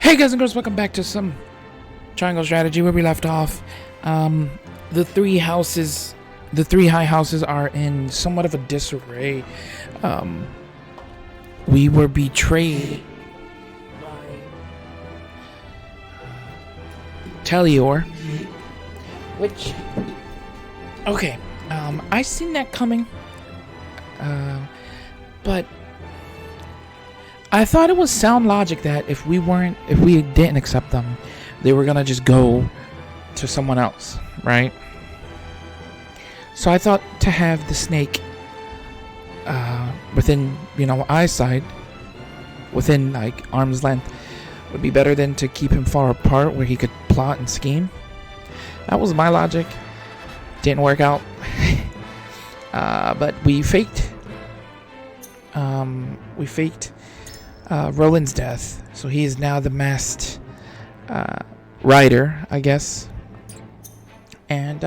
Hey guys and girls, welcome back to some Triangle Strategy where we left off. The three high houses are in somewhat of a disarray. We were betrayed by Telior, which, okay, I seen that coming, but I thought it was sound logic that if we didn't accept them, they were gonna just go to someone else, right? So I thought to have the snake within, eyesight, within like arm's length, would be better than to keep him far apart where he could plot and scheme. That was my logic. Didn't work out. But we faked. Roland's death, so he is now the masked rider, I guess. And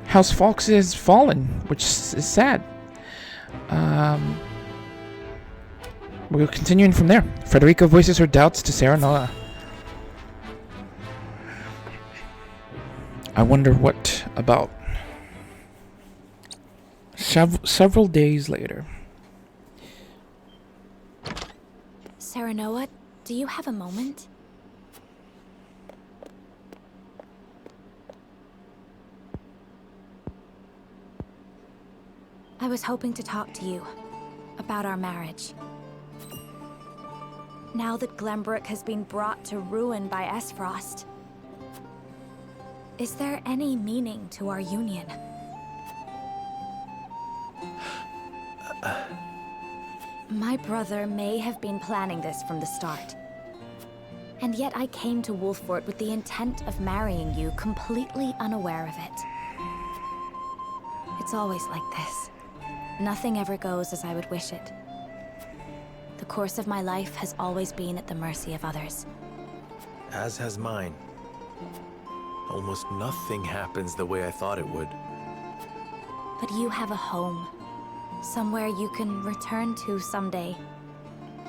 House Fawkes is fallen, which is sad. We're continuing from there. Frederica voices her doubts to Serenoa. I wonder what about. Several days later. Serenoa, do you have a moment? I was hoping to talk to you about our marriage. Now that Glenbrook has been brought to ruin by Esfrost, is there any meaning to our union? My brother may have been planning this from the start. And yet I came to Wolffort with the intent of marrying you, completely unaware of it. It's always like this. Nothing ever goes as I would wish it. The course of my life has always been at the mercy of others. As has mine. Almost nothing happens the way I thought it would. But you have a home. Somewhere you can return to someday.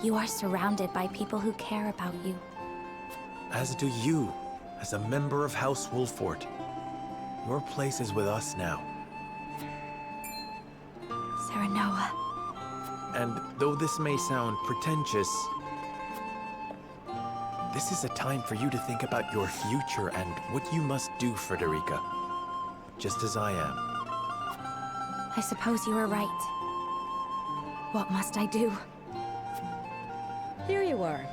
You are surrounded by people who care about you. As do you, as a member of House Wolffort. Your place is with us now. Serenoa. And though this may sound pretentious, this is a time for you to think about your future and what you must do, Frederica. Just as I am. I suppose you are right. What must I do? Here you are.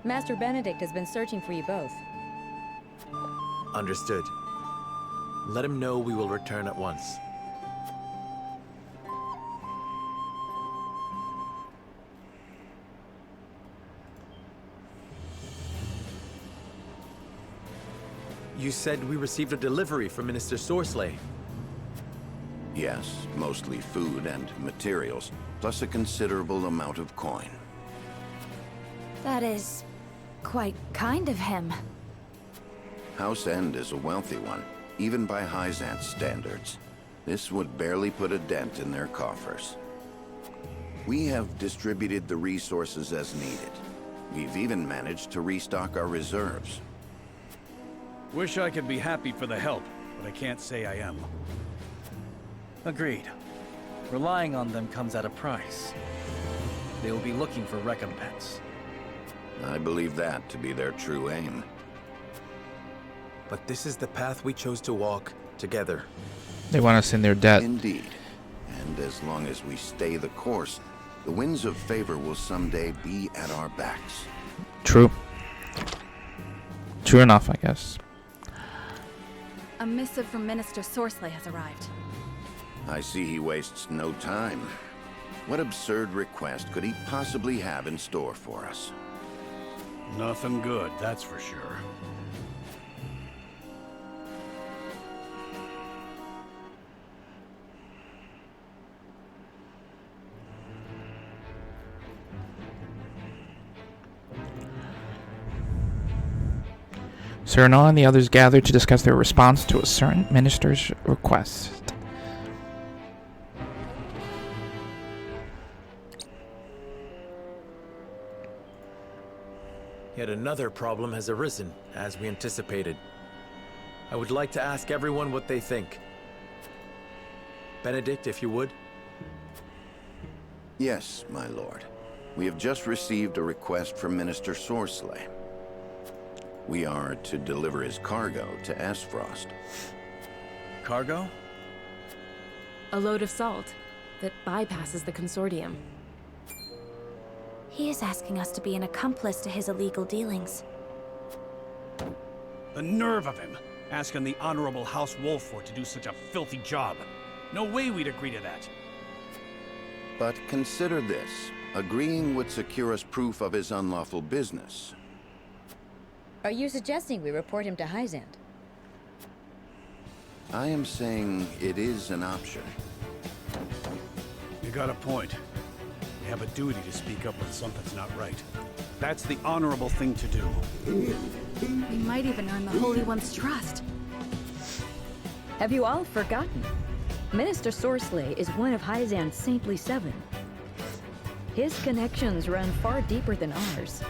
Master Benedict has been searching for you both. Understood. Let him know we will return at once. You said we received a delivery from Minister Sorsley. Yes, mostly food and materials, plus a considerable amount of coin. That is quite kind of him. House End is a wealthy one, even by Hyzant's standards. This would barely put a dent in their coffers. We have distributed the resources as needed. We've even managed to restock our reserves. Wish I could be happy for the help, but I can't say I am. Agreed. Relying on them comes at a price. They will be looking for recompense. I believe that to be their true aim. But this is the path we chose to walk together. They want us in their debt. Indeed. And as long as we stay the course, the winds of favor will someday be at our backs. True. True enough, I guess. A missive from Minister Sorsley has arrived. I see he wastes no time. What absurd request could he possibly have in store for us? Nothing good, that's for sure. Serenoa and the others gathered to discuss their response to a certain minister's request. Yet another problem has arisen, as we anticipated. I would like to ask everyone what they think. Benedict, if you would. Yes, my lord. We have just received a request from Minister Sorcelet. We are to deliver his cargo to Aesfrost. Cargo? A load of salt that bypasses the consortium. He is asking us to be an accomplice to his illegal dealings. The nerve of him, asking the Honorable House Wolford to do such a filthy job. No way we'd agree to that. But consider this. Agreeing would secure us proof of his unlawful business. Are you suggesting we report him to Hyzant? I am saying it is an option. You got a point. We have a duty to speak up when something's not right. That's the honorable thing to do. We might even earn the Holy One's trust. Have you all forgotten? Minister Sorcelet is one of Hyzant's Saintly Seven. His connections run far deeper than ours.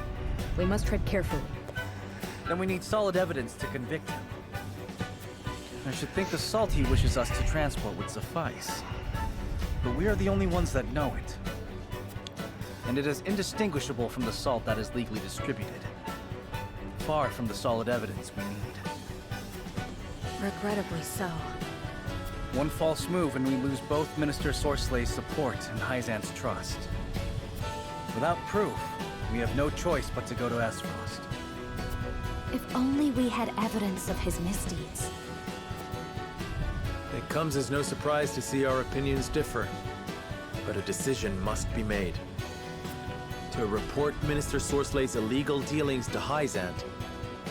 We must tread carefully. Then we need solid evidence to convict him. I should think the salt he wishes us to transport would suffice. But we are the only ones that know it. And it is indistinguishable from the salt that is legally distributed. Far from the solid evidence we need. Regrettably so. One false move and we lose both Minister Sorcelet's support and Hyzant's trust. Without proof, we have no choice but to go to Aesfrost. If only we had evidence of his misdeeds. It comes as no surprise to see our opinions differ. But a decision must be made. To report Minister Sorcelet's illegal dealings to Hyzant,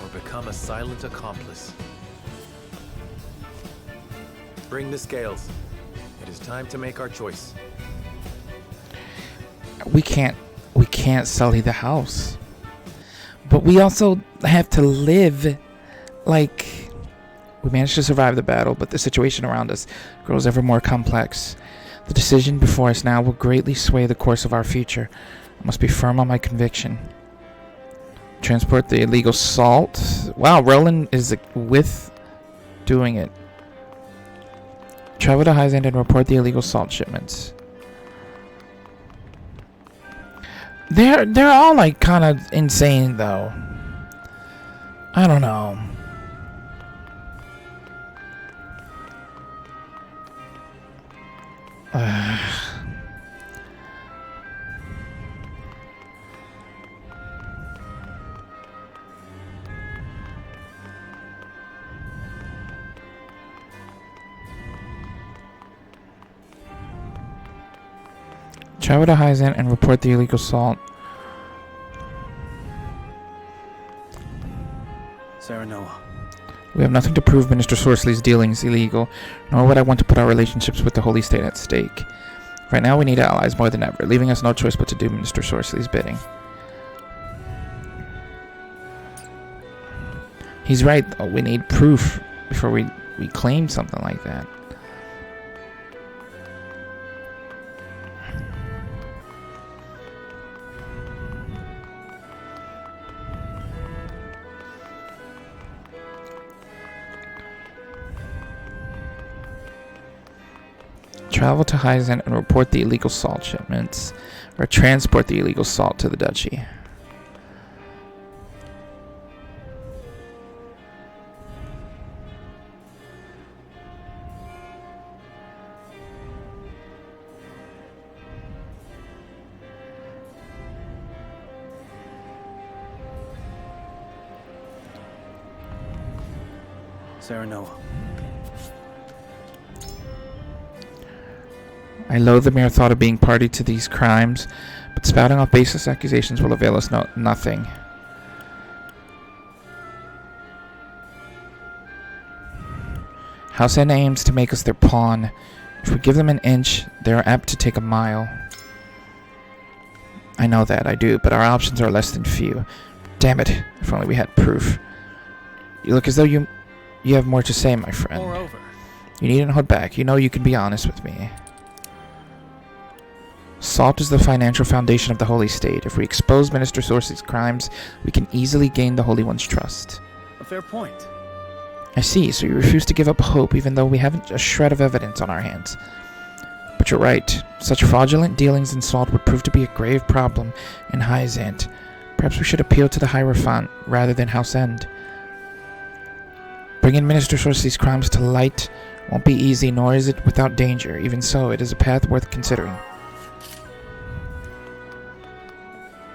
or become a silent accomplice. Bring the scales. It is time to make our choice. We can't sully the house. But we also have to live. Like, we managed to survive the battle, but the situation around us grows ever more complex. The decision before us now will greatly sway the course of our future. I must be firm on my conviction. Transport the illegal salt. Wow, Roland is with doing it. Travel to Hyzant and report the illegal salt shipments. They're all like kind of insane though. I don't know. Travel to Hyzant and report the illegal salt. Serenoa. We have nothing to prove Minister Sorcelet's dealings illegal, nor would I want to put our relationships with the Holy State at stake. Right now we need allies more than ever, leaving us no choice but to do Minister Sorcelet's bidding. He's right though, we need proof before we claim something like that. Travel to Hyzant and report the illegal salt shipments, or transport the illegal salt to the duchy. Serenoa. I loathe the mere thought of being party to these crimes, but spouting off baseless accusations will avail us nothing. House N aims to make us their pawn. If we give them an inch, they are apt to take a mile. I know that, I do, but our options are less than few. Damn it, if only we had proof. You look as though you have more to say, my friend. Moreover, You needn't hold back. You know you can be honest with me. Salt is the financial foundation of the Holy State. If we expose Minister Sorcery's crimes, we can easily gain the Holy One's trust. A fair point. I see, so you refuse to give up hope even though we haven't a shred of evidence on our hands. But you're right. Such fraudulent dealings in salt would prove to be a grave problem in Hyzant. Perhaps we should appeal to the Hierophant rather than House End. Bringing Minister Sorcery's crimes to light won't be easy, nor is it without danger. Even so, it is a path worth considering.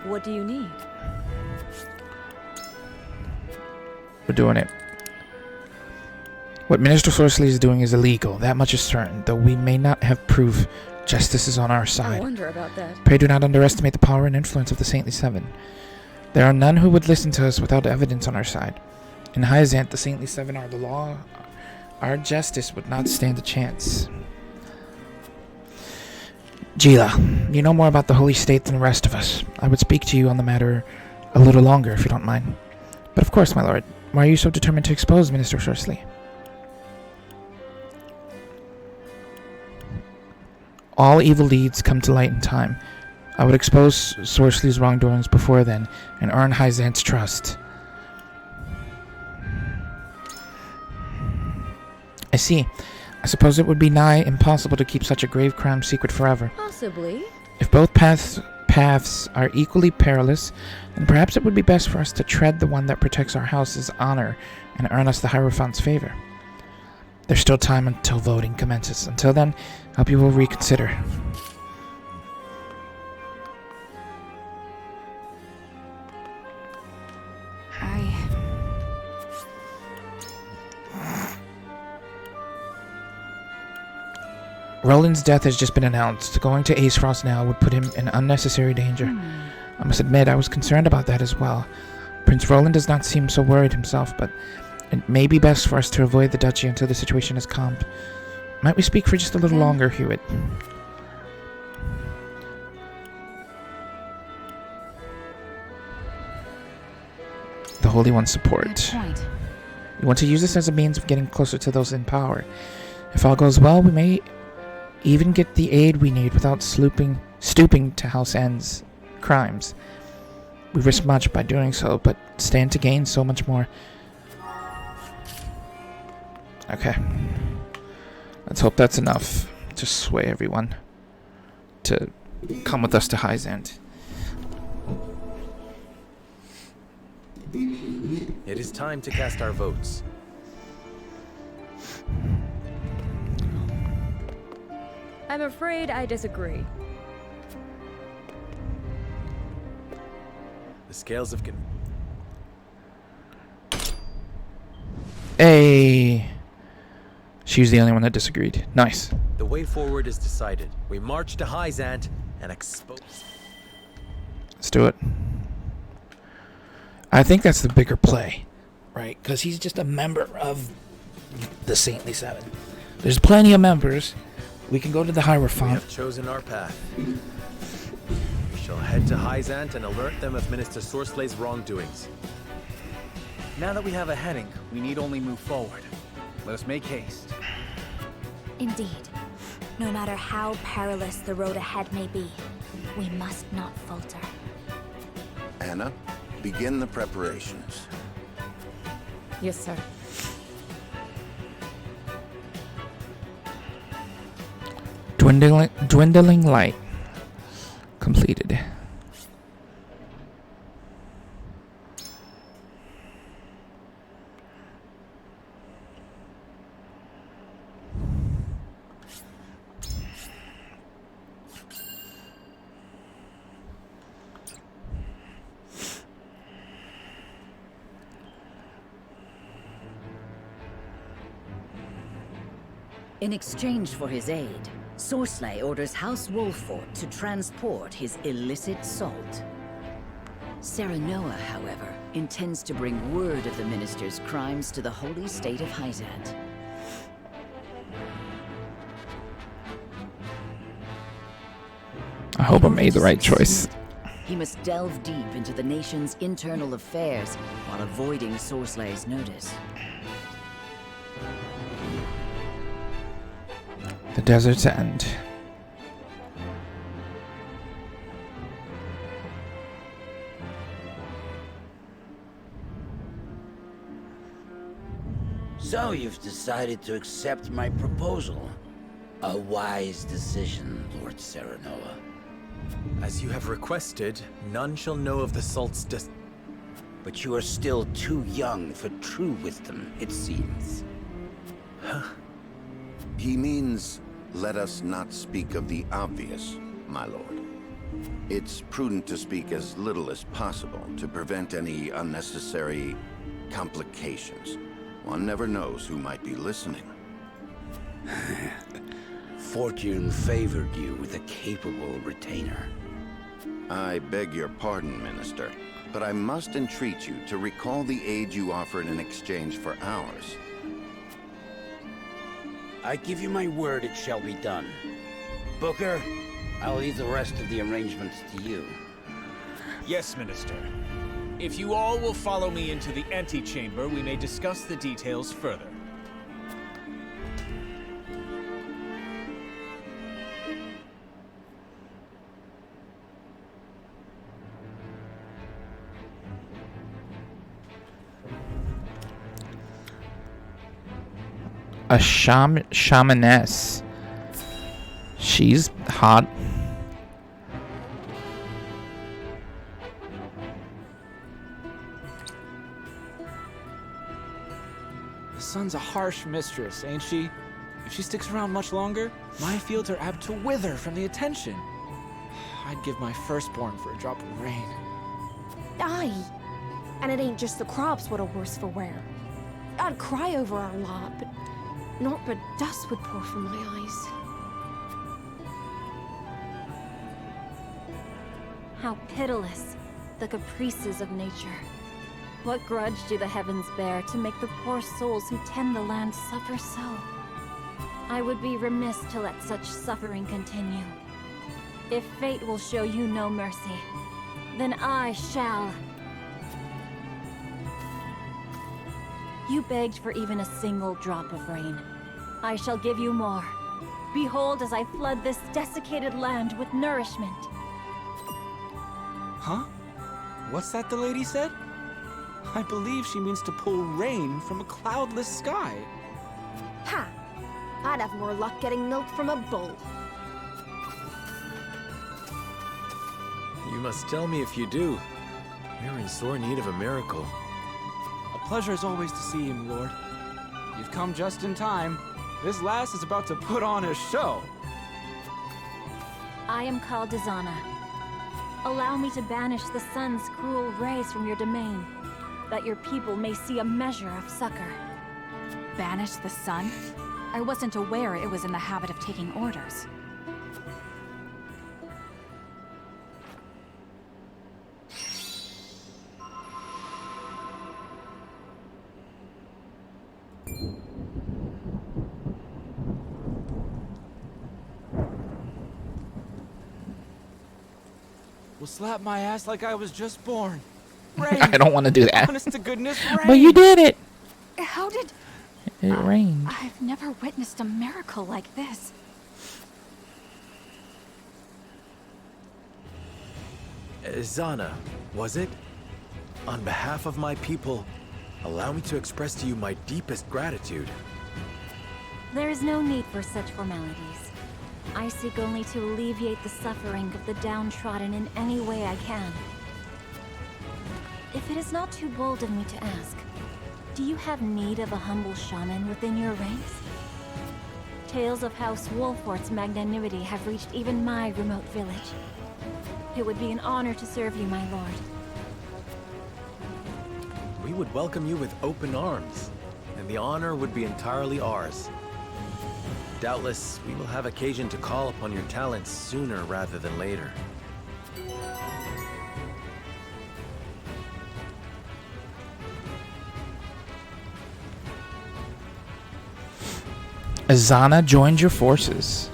What do you need? We're doing it. What Minister Sorcery is doing is illegal. That much is certain, though we may not have proof. Justice is on our I side. wonder about that. Pray do not underestimate the power and influence of the Saintly Seven. There are none who would listen to us without evidence on our side. In Hyzant, the Saintly Seven are the law. Our justice would not stand a chance. Jila, you know more about the Holy State than the rest of us. I would speak to you on the matter a little longer, if you don't mind. But of course, my lord. Why are you so determined to expose Minister Sorcery? All evil deeds come to light in time. I would expose Sorcery's wrongdoings before then, and earn Hyzant's trust. I see. I suppose it would be nigh impossible to keep such a grave crime secret forever. Possibly. If both paths are equally perilous, then perhaps it would be best for us to tread the one that protects our house's honor and earn us the Hierophant's favor. There's still time until voting commences. Until then, I hope you will reconsider. Roland's death has just been announced. Going to Ace Frost now would put him in unnecessary danger. I must admit, I was concerned about that as well. Prince Roland does not seem so worried himself, but it may be best for us to avoid the duchy until the situation is calmed. Might we speak for just a little longer, Hewitt? The Holy One's support. You want to use this as a means of getting closer to those in power. If all goes well, we may even get the aid we need without stooping to House End's crimes. We risk much by doing so, but stand to gain so much more. Okay. Let's hope that's enough to sway everyone to come with us to Hyzant. It is time to cast our votes. I'm afraid I disagree. The scales of Hey! She was the only one that disagreed. Nice. The way forward is decided. We march to Hyzant and expose. Let's do it. I think that's the bigger play, right? Because he's just a member of the Saintly Seven. There's plenty of members. We can go to the We Hierophant. have chosen our path. We shall head to Hyzant and alert them of Minister Sorslay's wrongdoings. Now that we have a heading, we need only move forward. Let us make haste. Indeed. No matter how perilous the road ahead may be, we must not falter. Anna, begin the preparations. Yes, sir. Dwindling light. Completed. In exchange for his aid, Sorsley orders House Wolfort to transport his illicit salt. Serenoa, however, intends to bring word of the minister's crimes to the holy state of Hyzant. I hope I made the right choice. He must delve deep into the nation's internal affairs while avoiding Sorsley's notice. The desert's end. So you've decided to accept my proposal. A wise decision, Lord Serenoa. As you have requested, none shall know of the Salt's But you are still too young for true wisdom, it seems. He means, let us not speak of the obvious, my lord. It's prudent to speak as little as possible to prevent any unnecessary complications. One never knows who might be listening. Fortune favored you with a capable retainer. I beg your pardon, Minister, but I must entreat you to recall the aid you offered in exchange for ours. I give you my word it shall be done. Booker, I'll leave the rest of the arrangements to you. Yes, Minister. If you all will follow me into the antechamber, we may discuss the details further. A shamaness. She's hot. The sun's a harsh mistress, ain't she? If she sticks around much longer, my fields are apt to wither from the attention. I'd give my firstborn for a drop of rain. Aye. And it ain't just the crops what are worse for wear. I'd cry over our lot, but naught but dust would pour from my eyes. How pitiless, the caprices of nature. What grudge do the heavens bear to make the poor souls who tend the land suffer so? I would be remiss to let such suffering continue. If fate will show you no mercy, then I shall. You begged for even a single drop of rain. I shall give you more. Behold as I flood this desiccated land with nourishment. Huh? What's that the lady said? I believe she means to pull rain from a cloudless sky. Ha! I'd have more luck getting milk from a bull. You must tell me if you do. We're in sore need of a miracle. A pleasure as always to see you, my lord. You've come just in time. This lass is about to put on a show. I am called Dizana. Allow me to banish the sun's cruel rays from your domain, that your people may see a measure of succor. Banish the sun? I wasn't aware it was in the habit of taking orders. Will slap my ass like I was just born. Rain. I don't want to do that. Honest to goodness, rain. But you did it. How did... It rained. I've never witnessed a miracle like this. Zana, was it? On behalf of my people, allow me to express to you my deepest gratitude. There is no need for such formalities. I seek only to alleviate the suffering of the downtrodden in any way I can. If it is not too bold of me to ask, do you have need of a humble shaman within your ranks? Tales of House Wolfort's magnanimity have reached even my remote village. It would be an honor to serve you, my lord. We would welcome you with open arms, and the honor would be entirely ours. Doubtless, we will have occasion to call upon your talents sooner rather than later. Azana joined your forces.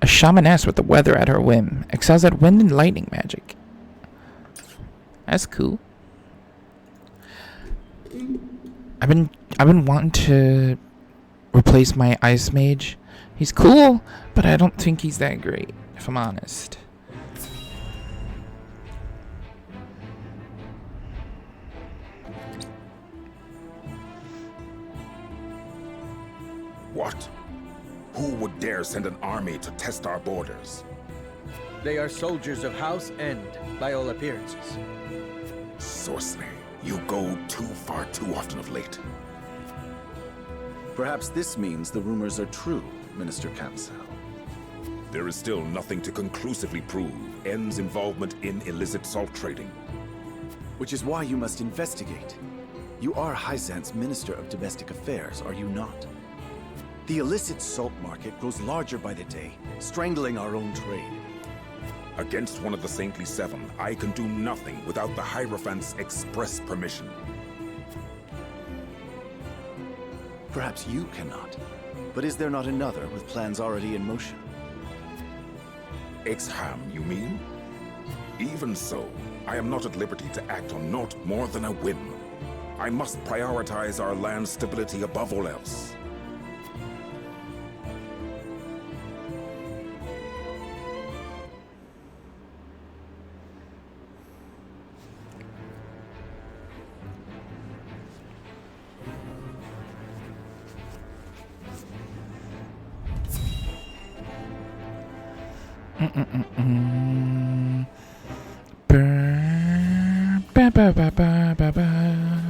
A shamaness with the weather at her whim excels at wind and lightning magic. That's cool. I've been wanting to replace my ice mage. He's cool, but I don't think he's that great, if I'm honest. What? Who would dare send an army to test our borders? They are soldiers of House End, by all appearances. Sorcery, you go too far too often of late. Perhaps this means the rumors are true, Minister Cancel. There is still nothing to conclusively prove End's involvement in illicit salt trading. Which is why you must investigate. You are Hyzant's Minister of Domestic Affairs, are you not? The illicit salt market grows larger by the day, strangling our own trade. Against one of the Saintly Seven, I can do nothing without the Hierophant's express permission. Perhaps you cannot. But is there not another with plans already in motion? Ixham, you mean? Even so, I am not at liberty to act on naught more than a whim. I must prioritize our land's stability above all else.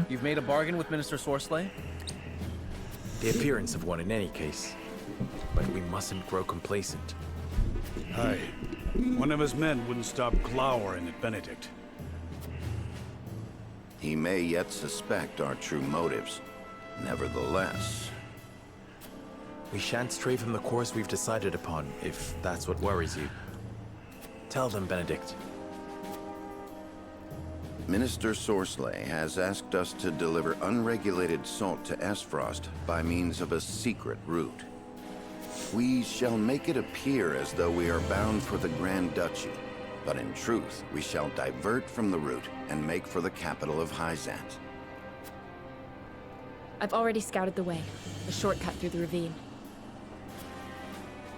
You've made a bargain with Minister Sorcelet? The appearance of one in any case. But we mustn't grow complacent. Aye. One of his men wouldn't stop glowering at Benedict. He may yet suspect our true motives. Nevertheless... We shan't stray from the course we've decided upon, if that's what worries you. Tell them, Benedict. Minister Sorcelet has asked us to deliver unregulated salt to Esfrost by means of a secret route. We shall make it appear as though we are bound for the Grand Duchy, but in truth, we shall divert from the route and make for the capital of Hyzant. I've already scouted the way. A shortcut through the ravine.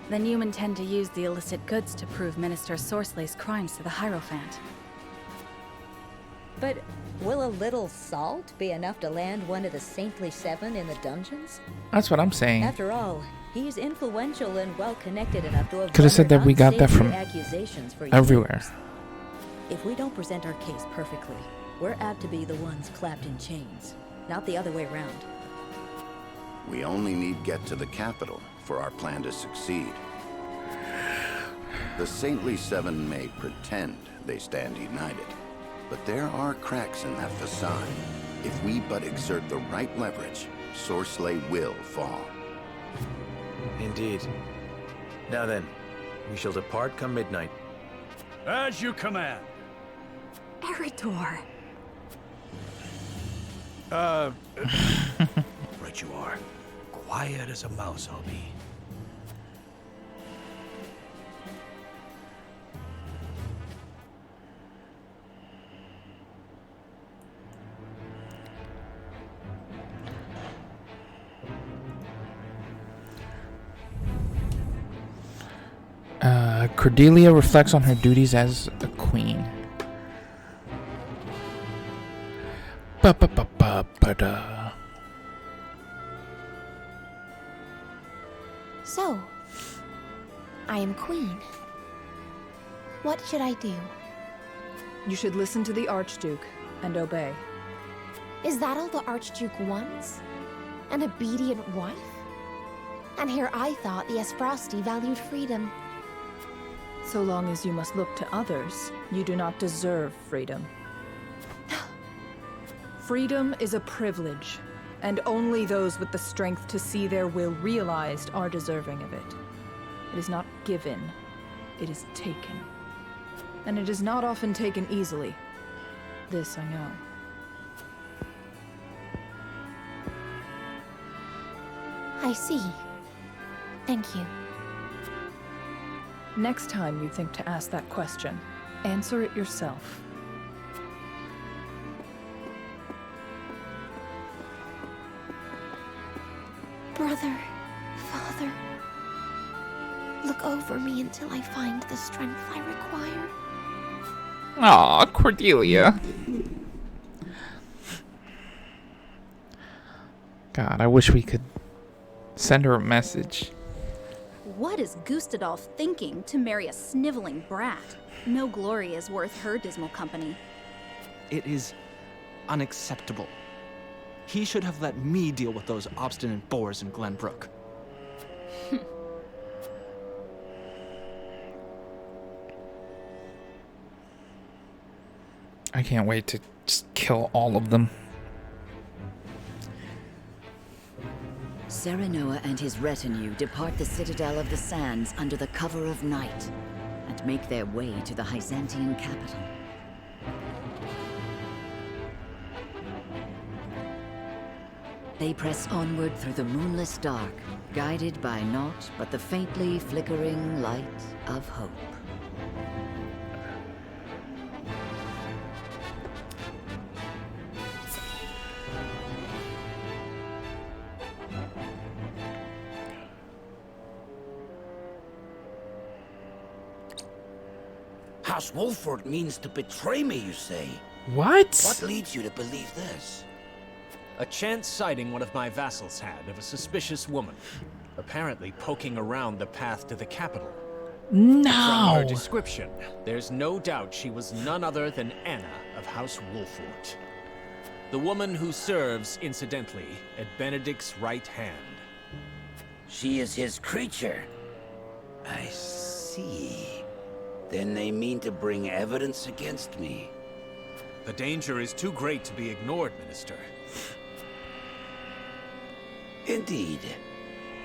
Then you intend to use the illicit goods to prove Minister Sorcelet's crimes to the Hierophant. But will a little salt be enough to land one of the Saintly Seven in the dungeons? That's what I'm saying. After all, he's influential and well-connected enough to have Could have said that we got that from accusations for everywhere. years. If we don't present our case perfectly, we're apt to be the ones clapped in chains, not the other way around. We only need get to the capital for our plan to succeed. The Saintly Seven may pretend they stand united, but there are cracks in that facade. If we but exert the right leverage, Sorcelet will fall. Indeed. Now then, we shall depart come midnight. As you command. Eridor. Right you are. Quiet as a mouse I'll be. Cordelia reflects on her duties as a queen. Ba-ba-ba-ba-ba-da. So, I am queen. What should I do? You should listen to the Archduke and obey. Is that all the Archduke wants? An obedient wife? And here I thought the Esfrosti valued freedom. So long as you must look to others, you do not deserve freedom. Freedom is a privilege, and only those with the strength to see their will realized are deserving of it. It is not given, it is taken. And it is not often taken easily. This I know. I see. Thank you. Next time you think to ask that question, answer it yourself. Brother, Father, look over me until I find the strength I require. Aw, Cordelia. God, I wish we could Send her a message. What is Gustadolf thinking to marry a sniveling brat? No glory is worth her dismal company. It is unacceptable. He should have let me deal with those obstinate boors in Glenbrook. I can't wait to just kill all of them. Serenoa and his retinue depart the Citadel of the Sands under the cover of night and make their way to the Hyzantian capital. They press onward through the moonless dark, guided by naught but the faintly flickering light of hope. House Wolford means to betray me, you say? What? What leads you to believe this? A chance sighting one of my vassals had of a suspicious woman, apparently poking around the path to the capital. No! From her description, there's no doubt she was none other than Anna of House Wolford. The woman who serves, incidentally, at Benedict's right hand. She is his creature. I see. Then they mean to bring evidence against me. The danger is too great to be ignored, Minister. Indeed.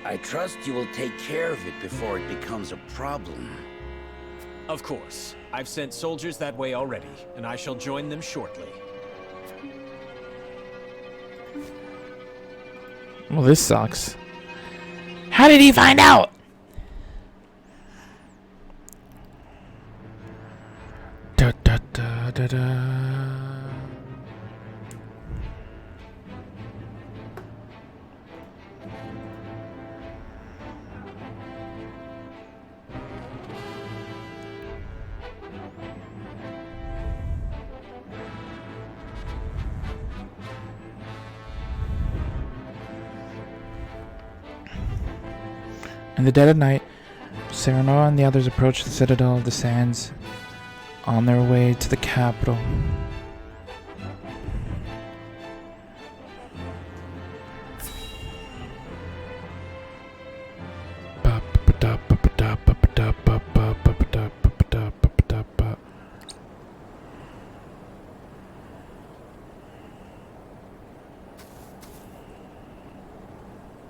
I trust you will take care of it before it becomes a problem. Of course. I've sent soldiers that way already, and I shall join them shortly. Well, this sucks. How did he find out? Da, da, da, da, da. In the dead of night, Serenoa and the others approach the Citadel of the Sands on their way to the capital.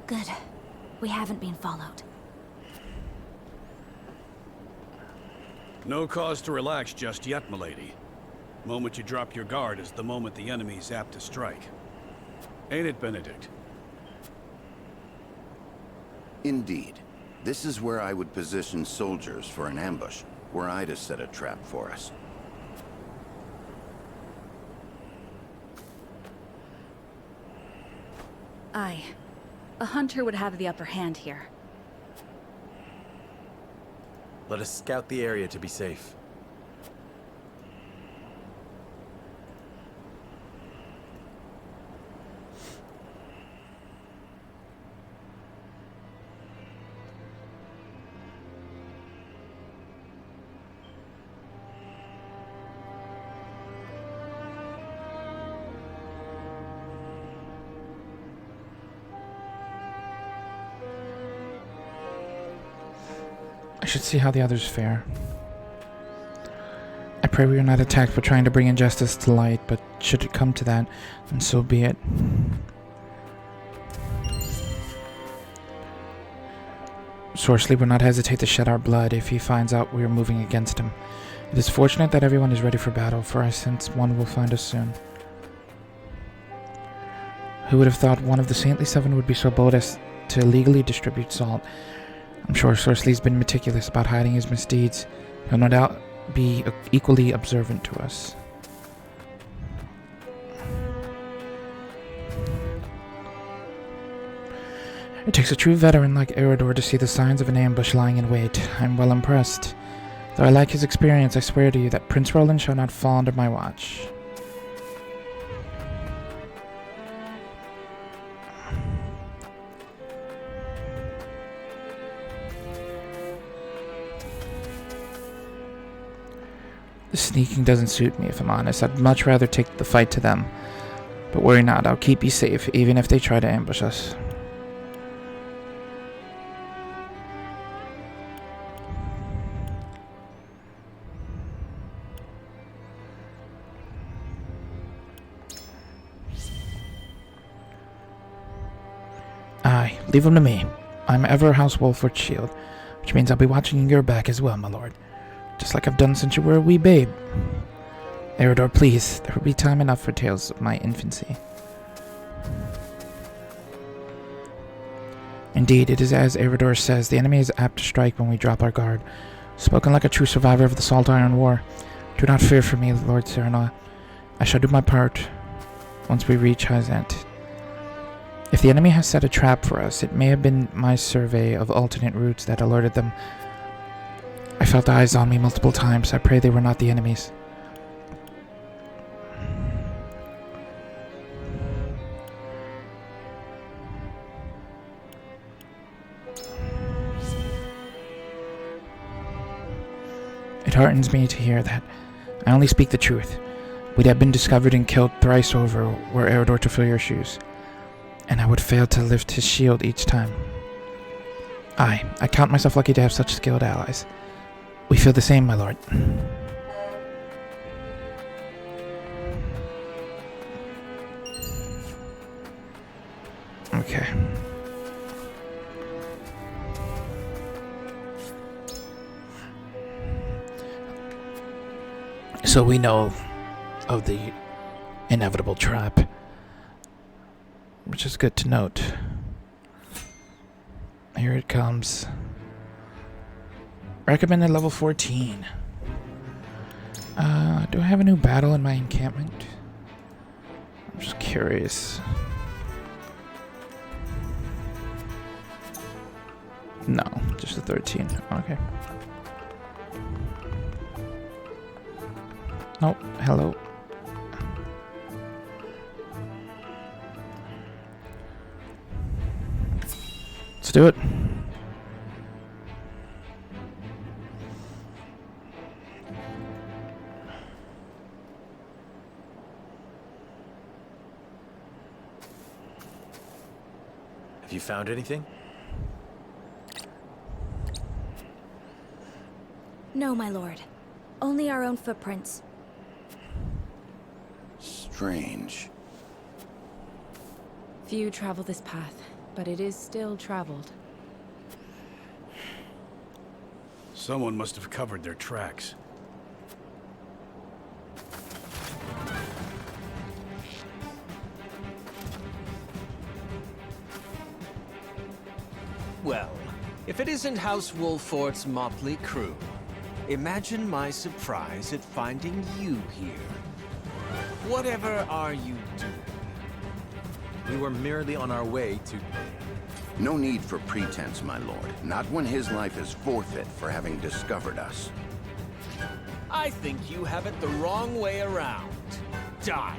Good. We haven't been followed. No cause to relax just yet, milady. Moment you drop your guard is the moment the enemy's apt to strike. Ain't it, Benedict? Indeed. This is where I would position soldiers for an ambush, were I to set a trap for us. Aye. A hunter would have the upper hand here. Let us scout the area to be safe. I should see how the others fare. I pray we are not attacked for trying to bring injustice to light, but should it come to that, then so be it. Sorcery will not hesitate to shed our blood if he finds out we are moving against him. It is fortunate that everyone is ready for battle, for I sense one will find us soon. Who would have thought one of the Saintly Seven would be so bold as to illegally distribute salt? I'm sure Sorceley's been meticulous about hiding his misdeeds. He'll no doubt be equally observant to us. It takes a true veteran like Eredor to see the signs of an ambush lying in wait. I'm well impressed. Though I lack his experience, I swear to you that Prince Roland shall not fall under my watch. Sneaking doesn't suit me, if I'm honest. I'd much rather take the fight to them. But worry not, I'll keep you safe, even if they try to ambush us. Aye, leave them to me. I'm ever House Wolfort's shield, which means I'll be watching your back as well, my lord. Just like I've done since you were a wee babe. Eredor, please, there will be time enough for tales of my infancy. Indeed, it is as Eredor says, the enemy is apt to strike when we drop our guard. Spoken like a true survivor of the Salt Iron War. Do not fear for me, Lord Serenoa. I shall do my part once we reach Hyzant. If the enemy has set a trap for us, it may have been my survey of alternate routes that alerted them. I felt eyes on me multiple times. I pray they were not the enemies. It heartens me to hear that. I only speak the truth. We'd have been discovered and killed thrice over were Eredor to fill your shoes. And I would fail to lift his shield each time. I count myself lucky to have such skilled allies. We feel the same, my lord. Okay. So we know of the inevitable trap, which is good to note. Here it comes. Recommended level 14. Do I have a new battle in my encampment? I'm just curious. No, just a 13. Okay. Nope. Hello. Let's do it. Have you found anything? No, my lord. Only our own footprints. Strange. Few travel this path, but it is still traveled. Someone must have covered their tracks. Well, if it isn't House Wolfort's motley crew, imagine my surprise at finding you here. Whatever are you doing? We were merely on our way to... No need for pretense, my lord. Not when his life is forfeit for having discovered us. I think you have it the wrong way around. Die.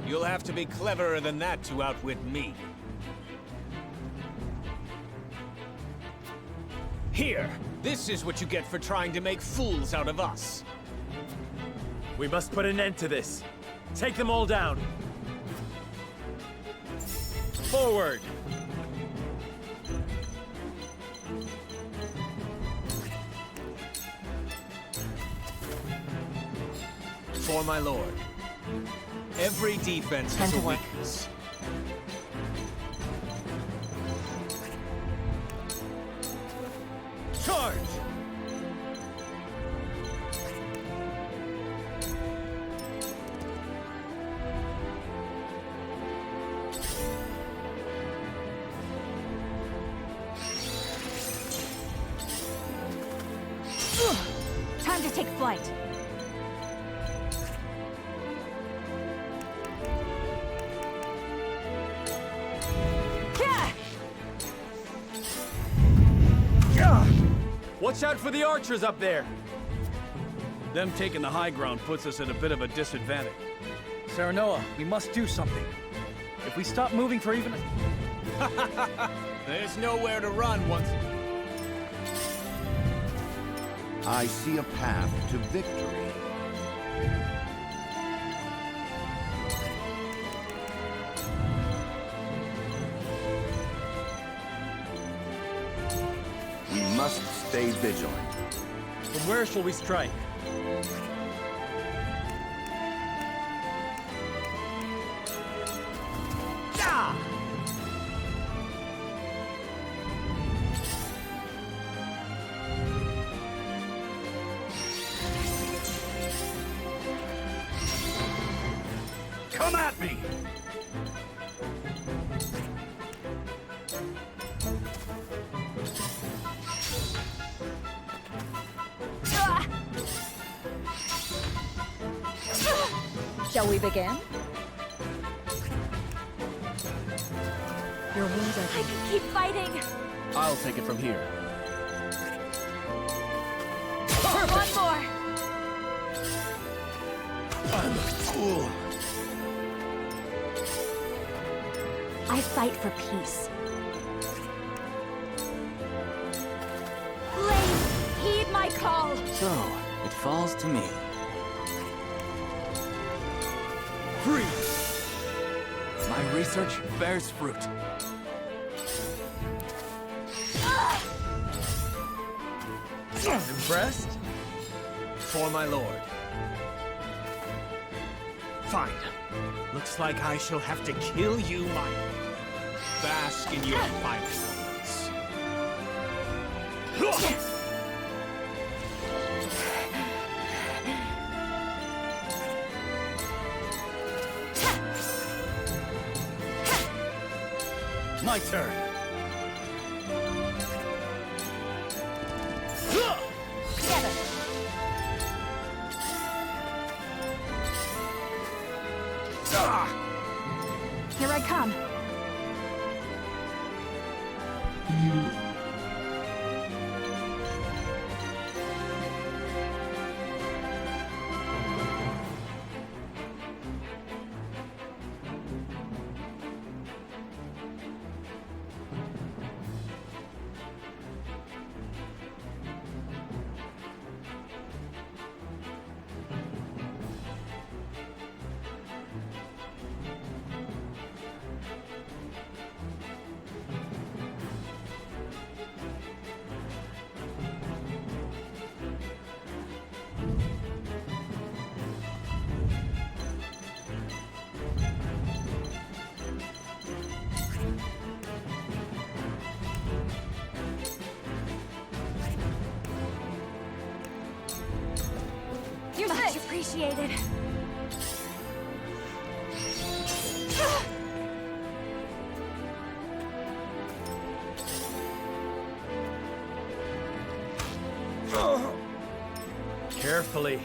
You'll have to be cleverer than that to outwit me. Here! This is what you get for trying to make fools out of us. We must put an end to this. Take them all down. Forward! For my lord, every defense has a weakness. Charge! Time to take flight. Watch out for the archers up there! Them taking the high ground puts us at a bit of a disadvantage. Serenoa, we must do something. If we stop moving for even a... There's nowhere to run once... I see a path to victory. We must stay vigilant. From where shall we strike? Come at me! Shall we begin? Your wounds are... I can keep fighting. I'll take it from here. One more. I'm a fool. I fight for peace. Blaze, heed my call. So, it falls to me. Freeze! My research bears fruit. Impressed? For my lord. Fine. Looks like I shall have to kill you, my... Bask in your violence. My turn. Together. Here I come. Much appreciated. Carefully.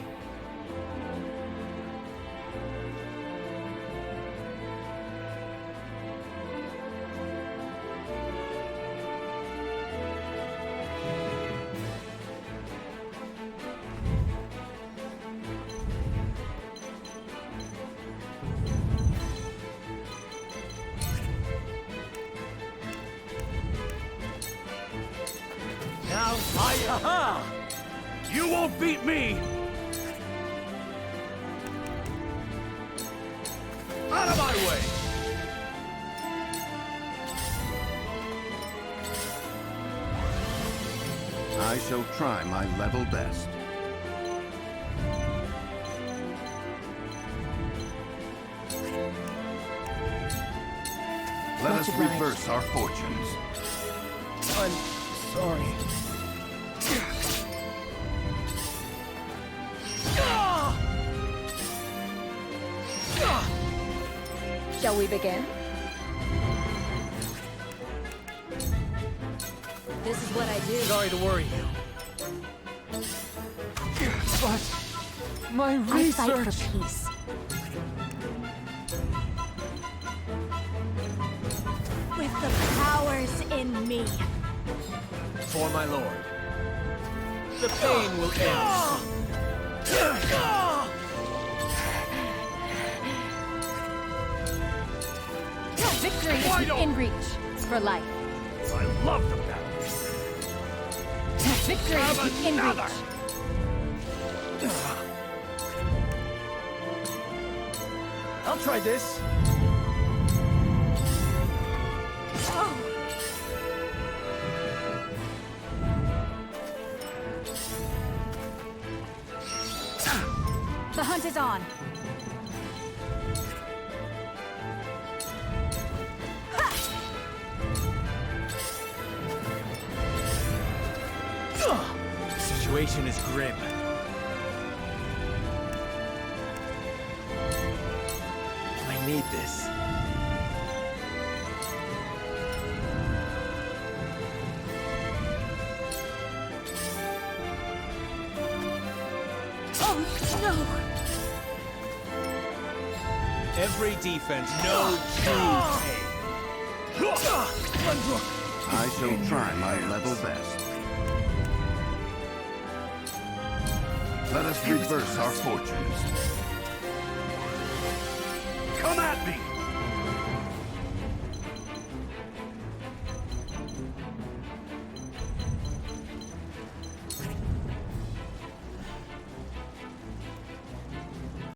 Aha! You won't beat me! Out of my way! I shall try my level best. Let us reverse our fortunes. I'm sorry. Shall we begin? This is what I do. Sorry to worry you. But my I fight research... for peace. With the powers in me. For my lord. The pain will end. Victory is within reach for life. I love the battle. Victory is within reach. I'll try this. The hunt is on. The situation is grim. I need this. Oh, no! Every defense, no true pain. I shall try my level best. Let us reverse our fortunes. Come at me!